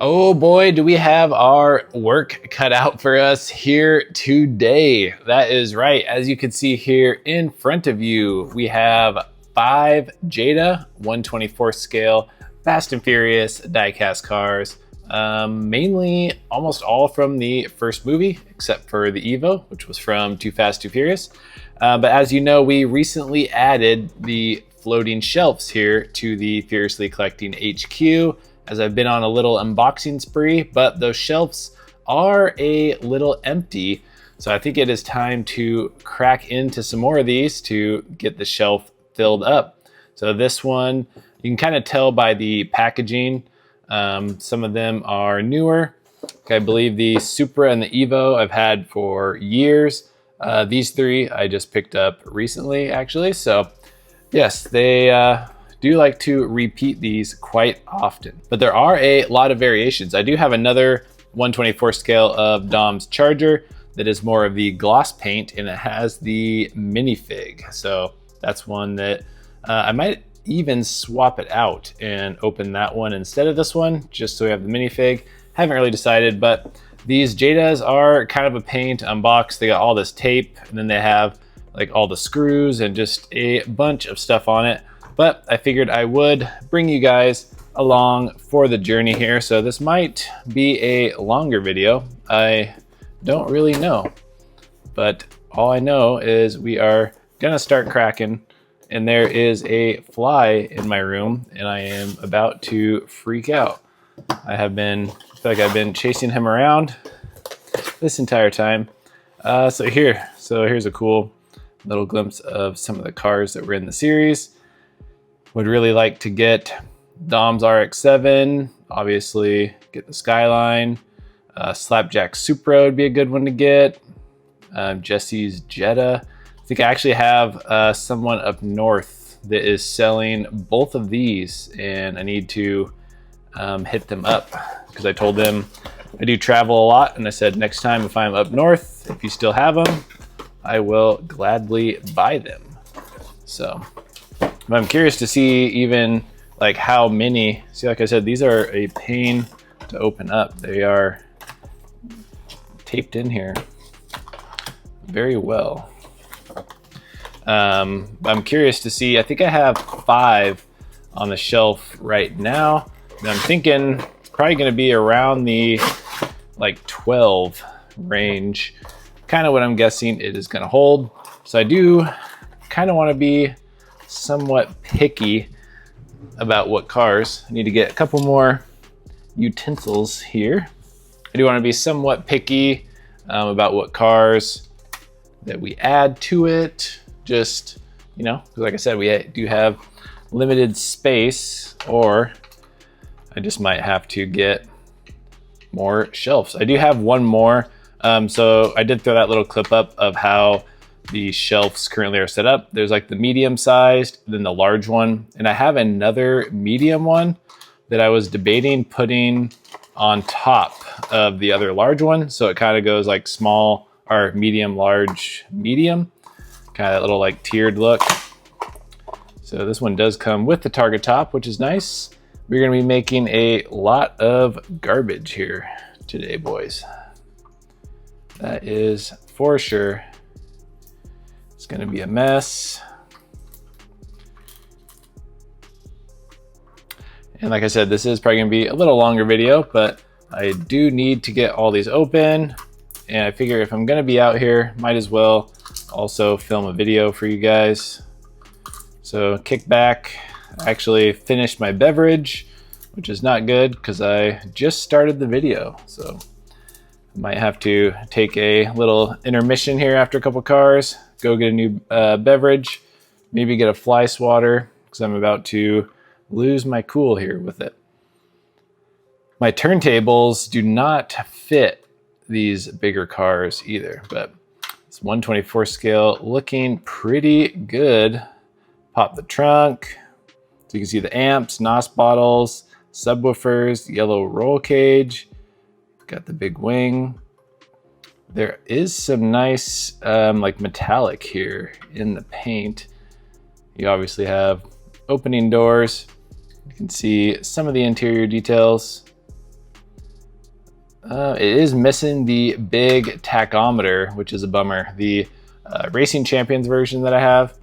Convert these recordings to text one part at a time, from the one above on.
Oh boy, do we have our work cut out for us here today. That is right. As you can see here in front of you, we have 5 Jada 124 scale Fast and Furious diecast cars. Mainly almost all from the first movie, except for the Evo, which was from Too Fast, Too Furious. But as you know, we recently added the floating shelves here to the Furiously Collecting HQ, as I've been on a little unboxing spree, but those shelves are a little empty. So I think it is time to crack into some more of these to get the shelf filled up. So this one, you can kind of tell by the packaging. Some of them are newer. I believe the Supra and the Evo I've had for years. These 3 I just picked up recently, actually. So yes, they do like to repeat these quite often, but there are a lot of variations. I do have another 124 scale of Dom's Charger that is more of the gloss paint, and it has the minifig. So that's one that I might even swap it out and open that one instead of this one, just so we have the minifig. Haven't really decided, but these Jadas are kind of a pain to unbox. They got all this tape, and then they have like all the screws and just a bunch of stuff on it. But I figured I would bring you guys along for the journey here. So this might be a longer video. I don't really know, but all I know is we are gonna start cracking, and there is a fly in my room and I am about to freak out. I feel like I've been chasing him around this entire time. So here's a cool little glimpse of some of the cars that were in the series. Would really like to get Dom's RX-7, obviously get the Skyline. Slapjack Supra would be a good one to get. Jesse's Jetta. I think I actually have someone up north that is selling both of these, and I need to hit them up because I told them I do travel a lot, and I said next time if I'm up north, if you still have them, I will gladly buy them. So I'm curious to see even like how many. See, like I said, these are a pain to open up. They are taped in here very well. I'm curious to see. I think I have 5 on the shelf right now, and I'm thinking it's probably going to be around the like 12 range, kind of what I'm guessing it is going to hold. So I do kind of want to be somewhat picky about what cars. I need to get a couple more utensils here. I do want to be somewhat picky about what cars that we add to it. Just, you know, like I said, we do have limited space, or I just might have to get more shelves. I do have one more. So I did throw that little clip up of how the shelves currently are set up. There's like the medium sized, then the large one. And I have another medium one that I was debating putting on top of the other large one. So it kind of goes like small or medium, large, medium, kind of that little like tiered look. So this one does come with the target top, which is nice. We're gonna be making a lot of garbage here today, boys. That is for sure. It's gonna be a mess. And like I said, this is probably gonna be a little longer video, but I do need to get all these open. And I figure if I'm gonna be out here, might as well also film a video for you guys. So kick back. I actually finished my beverage, which is not good because I just started the video. So I might have to take a little intermission here after a couple cars, go get a new beverage, maybe get a fly swatter because I'm about to lose my cool here with it. My turntables do not fit these bigger cars either, but it's 124 scale looking pretty good. Pop the trunk so you can see the amps, NOS bottles, subwoofers, yellow roll cage, got the big wing. There is some nice like metallic here in the paint. You obviously have opening doors. You can see some of the interior details. It is missing the big tachometer, which is a bummer. The Racing Champions version that I have,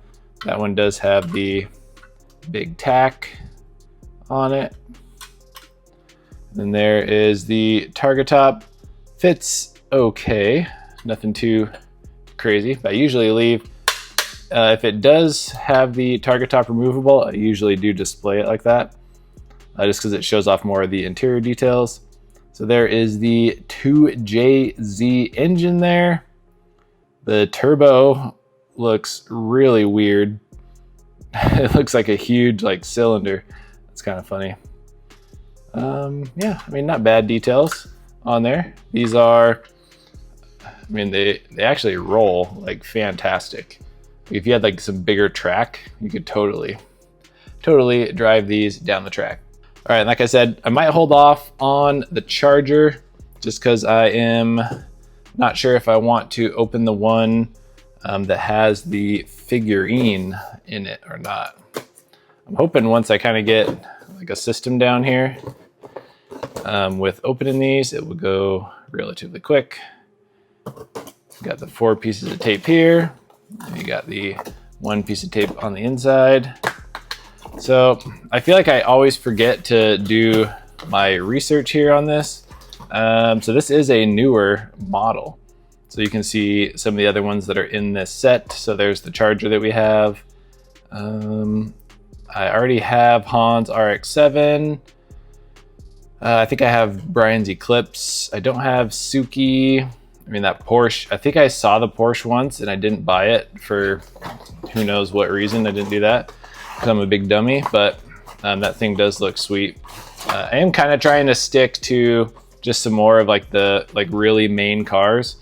that one does have the big tack on it. Then there is the target top. Fits okay, nothing too crazy, but I usually leave. If it does have the target top removable, I usually do display it like that, just because it shows off more of the interior details. So there is the 2JZ engine there. The turbo looks really weird. It looks like a huge cylinder. It's kind of funny. Yeah, I mean, not bad details on there. These are, I mean, they actually roll like fantastic. If you had some bigger track, you could totally drive these down the track. All right, like I said, I might hold off on the charger just because I am not sure if I want to open the one that has the figurine in it or not. I'm hoping once I kind of get a system down here with opening these, it will go relatively quick. Got the 4 pieces of tape here. You got the 1 piece of tape on the inside. So I feel like I always forget to do my research here on this. So this is a newer model. So you can see some of the other ones that are in this set. So there's the charger that we have. I already have Han's RX-7. I think I have Brian's Eclipse. I don't have Suki. I mean, that Porsche, I think I saw the Porsche once and I didn't buy it for who knows what reason. I didn't do that because I'm a big dummy, but that thing does look sweet. I am kind of trying to stick to just some more of the really main cars,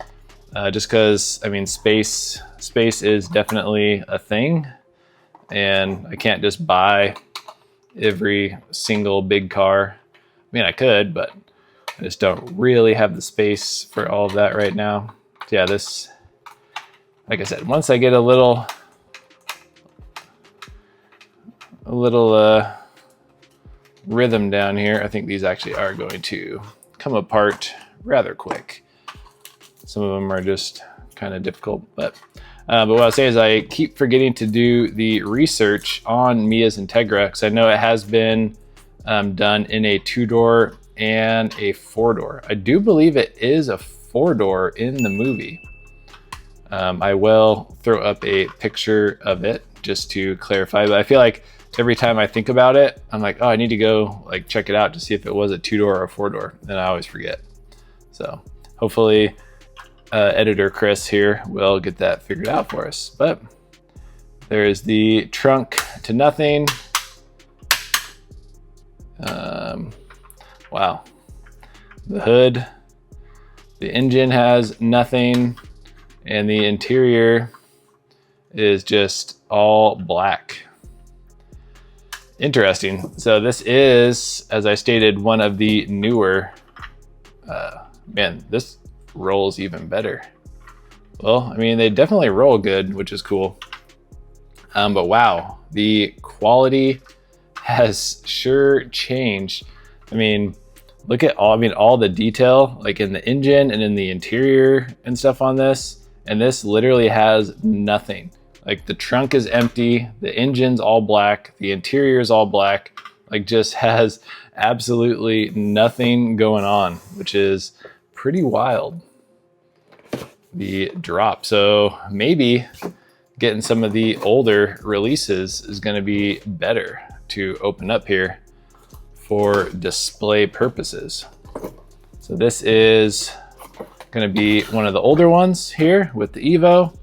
just because, I mean, space is definitely a thing, and I can't just buy every single big car. I mean, I could, but I just don't really have the space for all of that right now. So yeah, this, like I said, once I get a little rhythm down here, I think these actually are going to come apart rather quick. Some of them are just kind of difficult, but what I'll say is I keep forgetting to do the research on Mia's Integra, because I know it has been done in a 2-door and a 4-door. I do believe it is a 4-door in the movie. I will throw up a picture of it just to clarify, but I feel like every time I think about it, I'm like, oh, I need to go check it out to see if it was a 2-door or a 4-door, and I always forget. So hopefully editor Chris here will get that figured out for us. But there's the trunk to nothing. Wow. The hood, the engine has nothing, and the interior is just all black. Interesting. So this is, as I stated, one of the newer, man, this rolls even better. Well, I mean, they definitely roll good, which is cool. But wow, the quality has sure changed. I mean, look at all the detail, in the engine and in the interior and stuff on this. And this literally has nothing. The trunk is empty, the engine's all black, the interior is all black, just has absolutely nothing going on, which is pretty wild. The drop. So maybe getting some of the older releases is going to be better to open up here for display purposes. So this is going to be one of the older ones here with the Evo.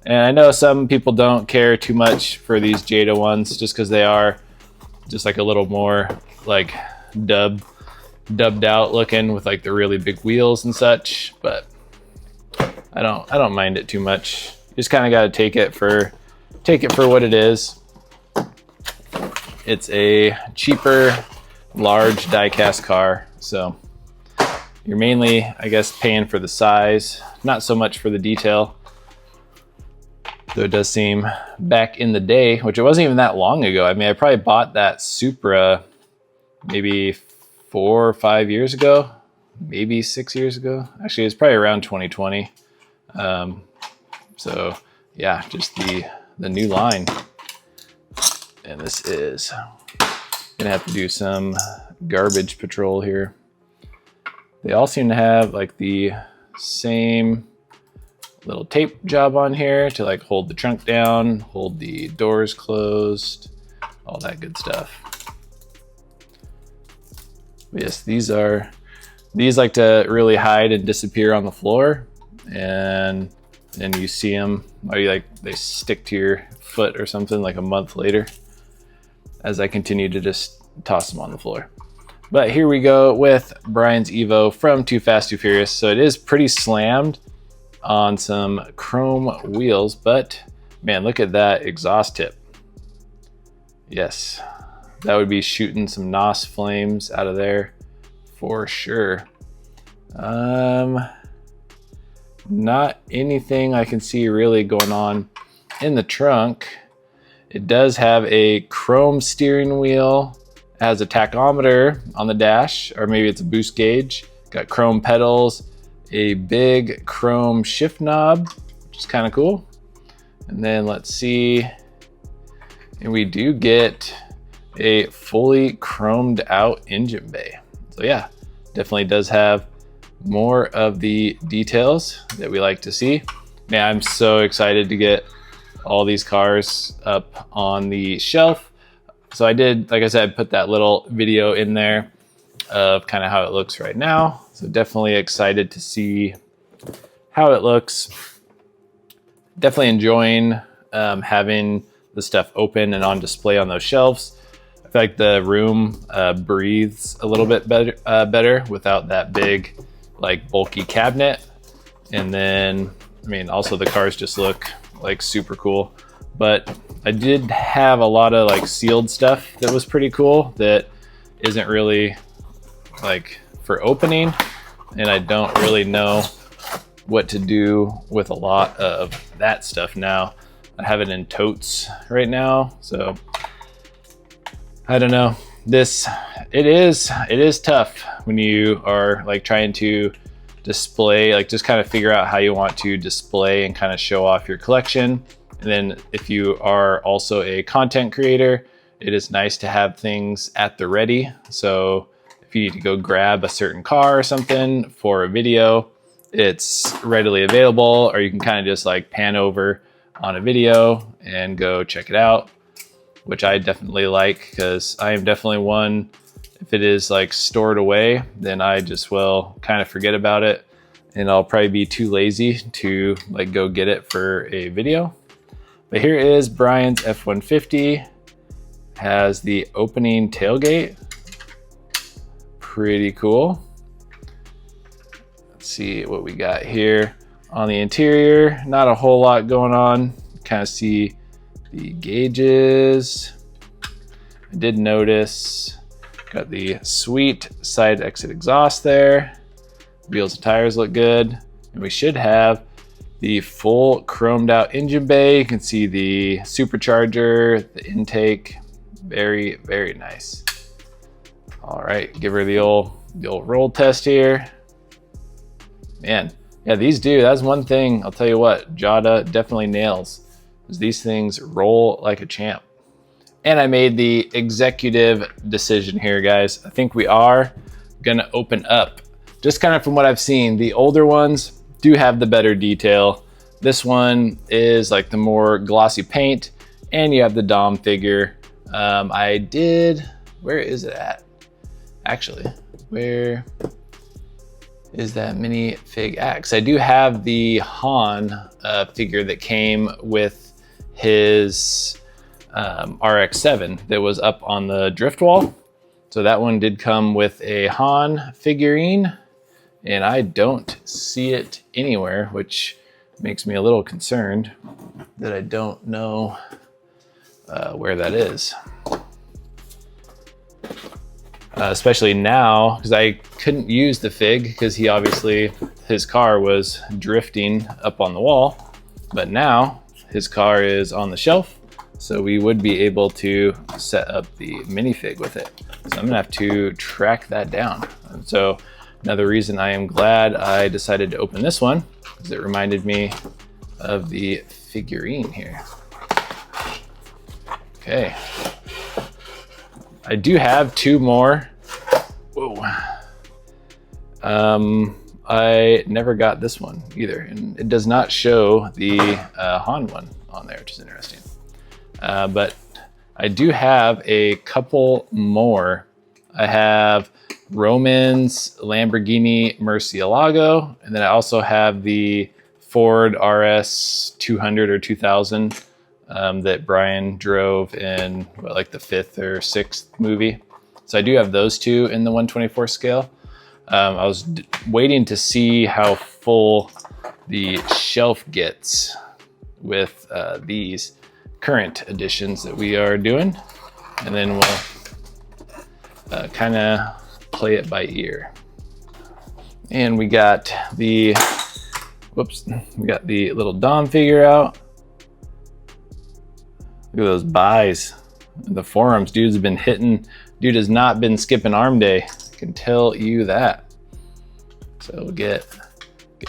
And I know some people don't care too much for these Jada ones just because they are just a little more dubbed out looking with the really big wheels and such, but I don't mind it too much. You just kind of got to take it for what it is. It's a cheaper, large diecast car, so you're mainly, I guess, paying for the size, not so much for the detail. Though it does seem back in the day, which it wasn't even that long ago. I mean, I probably bought that Supra maybe 4 or 5 years ago, maybe 6 years ago. Actually, it's probably around 2020. So yeah, just the new line. And this is gonna have to do some garbage patrol here. They all seem to have like the same little tape job on here to like hold the trunk down, hold the doors closed, all that good stuff. But yes, these like to really hide and disappear on the floor, and then you see them, or they stick to your foot or something like a month later, as I continue to just toss them on the floor. But here we go with Brian's Evo from Too Fast, Too Furious. So it is pretty slammed on some chrome wheels, but man, look at that exhaust tip. Yes, that would be shooting some NOS flames out of there for sure. Not anything I can see really going on in the trunk. It does have a chrome steering wheel, has a tachometer on the dash, or maybe it's a boost gauge. Got chrome pedals, a big chrome shift knob, which is kind of cool. And then let's see, and we do get a fully chromed out engine bay. So yeah, definitely does have more of the details that we like to see. Man, I'm so excited to get all these cars up on the shelf. So I did, like I said, put that little video in there of kind of how it looks right now. So definitely excited to see how it looks. Definitely enjoying having the stuff open and on display on those shelves. I feel like the room breathes a little bit better without that big, like bulky cabinet. And then, I mean, also the cars just look like super cool. But I did have a lot of like sealed stuff that was pretty cool that isn't really like for opening, and I don't really know what to do with a lot of that stuff now. I have it in totes right now, so I don't know. It is tough when you are like trying to display, like just kind of figure out how you want to display and kind of show off your collection. And then if you are also a content creator, it is nice to have things at the ready. So if you need to go grab a certain car or something for a video, it's readily available, or you can kind of just like pan over on a video and go check it out, which I definitely like, because I am definitely one, if it is like stored away, then I just will kind of forget about it, and I'll probably be too lazy to like go get it for a video. But here is Brian's F-150. Has the opening tailgate. Pretty cool. Let's see what we got here on the interior. Not a whole lot going on. Kind of see the gauges. I did notice, got the sweet side exit exhaust there. Wheels and tires look good. And we should have the full chromed out engine bay. You can see the supercharger, the intake. Very, very nice. All right, give her the old roll test here. Man, yeah, these do. That's one thing, I'll tell you what, Jada definitely nails, is these things roll like a champ. And I made the executive decision here, guys. I think we are gonna open up. Just kind of from what I've seen, the older ones do have the better detail. This one is like the more glossy paint, and you have the Dom figure. Where is it at? Actually, where is that minifig at? 'Cause I do have the Han figure that came with his RX-7 that was up on the drift wall. So that one did come with a Han figurine, and I don't see it anywhere, which makes me a little concerned that I don't know where that is. Especially now, because I couldn't use the fig because his car was drifting up on the wall, but now his car is on the shelf, so we would be able to set up the minifig with it. So I'm gonna have to track that down. And so Another reason I am glad I decided to open this one is it reminded me of the figurine here. Okay. I do have two more. Whoa. I never got this one either, and it does not show the Han one on there, which is interesting. But I do have a couple more. I have Roman's Lamborghini Murcielago, and then I also have the Ford RS 200 or 2000 that Brian drove in like the 5th or 6th movie. So I do have those two in the 1/24 scale. I was waiting to see how full the shelf gets with these current editions that we are doing, and then we'll kind of play it by ear. And we got the little Dom figure out. Look at those buys. The forums, dude's been hitting. Dude has not been skipping arm day. I can tell you that. So we'll get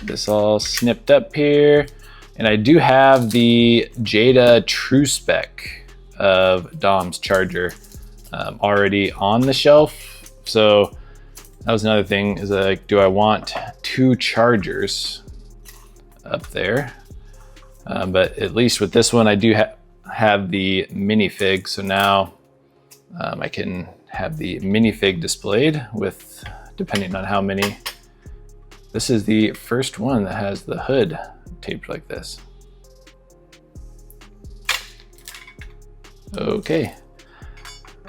this all snipped up here. And I do have the Jada True Spec of Dom's charger already on the shelf. So that was another thing, is like, do I want two chargers up there? But at least with this one, I do have the minifig. So now I can have the minifig displayed with, depending on how many. This is the first one that has the hood taped like this. Okay.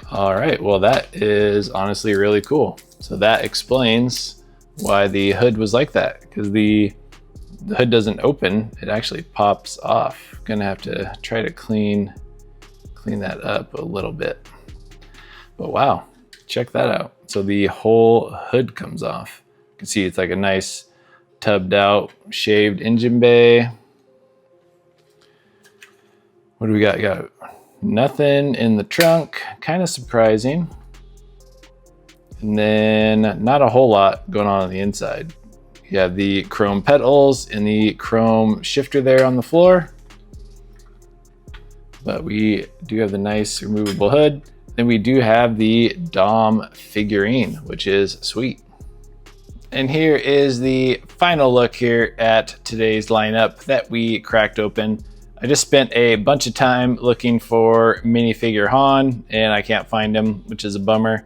All right, well, that is honestly really cool. So that explains why the hood was like that, because the hood doesn't open, it actually pops off. Gonna have to try to clean that up a little bit. But wow, check that out. So the whole hood comes off. You can see it's like a nice tubbed out, shaved engine bay. What do we got? Got nothing in the trunk, kind of surprising. And then not a whole lot going on the inside. You have the chrome pedals and the chrome shifter there on the floor. But we do have the nice removable hood. Then we do have the Dom figurine, which is sweet. And here is the final look here at today's lineup that we cracked open. I just spent a bunch of time looking for minifigure Han, and I can't find him, which is a bummer.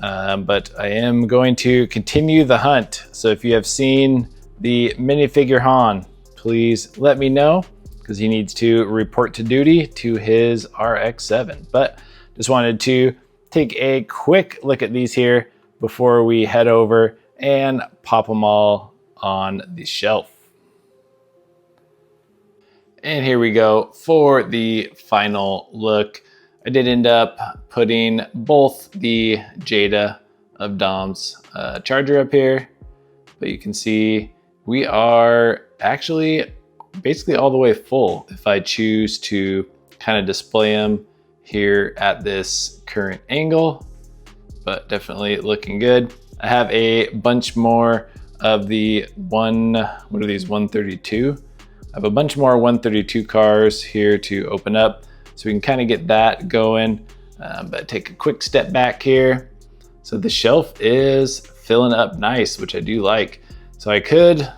But I am going to continue the hunt. So if you have seen the minifigure Han, please let me know, because he needs to report to duty to his RX-7. But just wanted to take a quick look at these here before we head over and pop them all on the shelf. And here we go for the final look. I did end up putting both the Jada of Dom's charger up here, but you can see we are actually basically all the way full if I choose to kind of display them here at this current angle, but definitely looking good. I have a bunch more of the 132. I have a bunch more 132 cars here to open up, so we can kind of get that going, but take a quick step back here. So the shelf is filling up nice, which I do like. So I could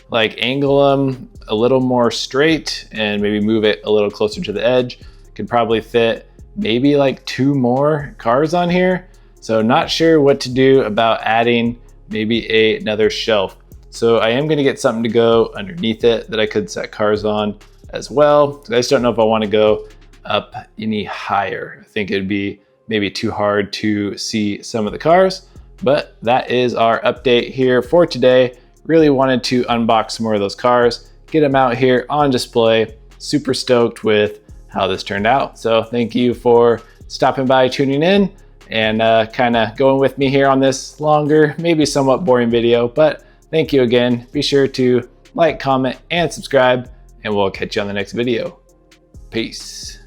like angle them a little more straight and maybe move it a little closer to the edge. Could probably fit maybe like 2 more cars on here. So not sure what to do about adding maybe another shelf. So I am gonna get something to go underneath it that I could set cars on as well. I just don't know if I wanna go up any higher. I think it'd be maybe too hard to see some of the cars, but that is our update here for today. Really wanted to unbox some more of those cars, get them out here on display. Super stoked with how this turned out. So thank you for stopping by, tuning in, and kind of going with me here on this longer, maybe somewhat boring video, but thank you again. Be sure to like, comment, and subscribe, and we'll catch you on the next video. Peace.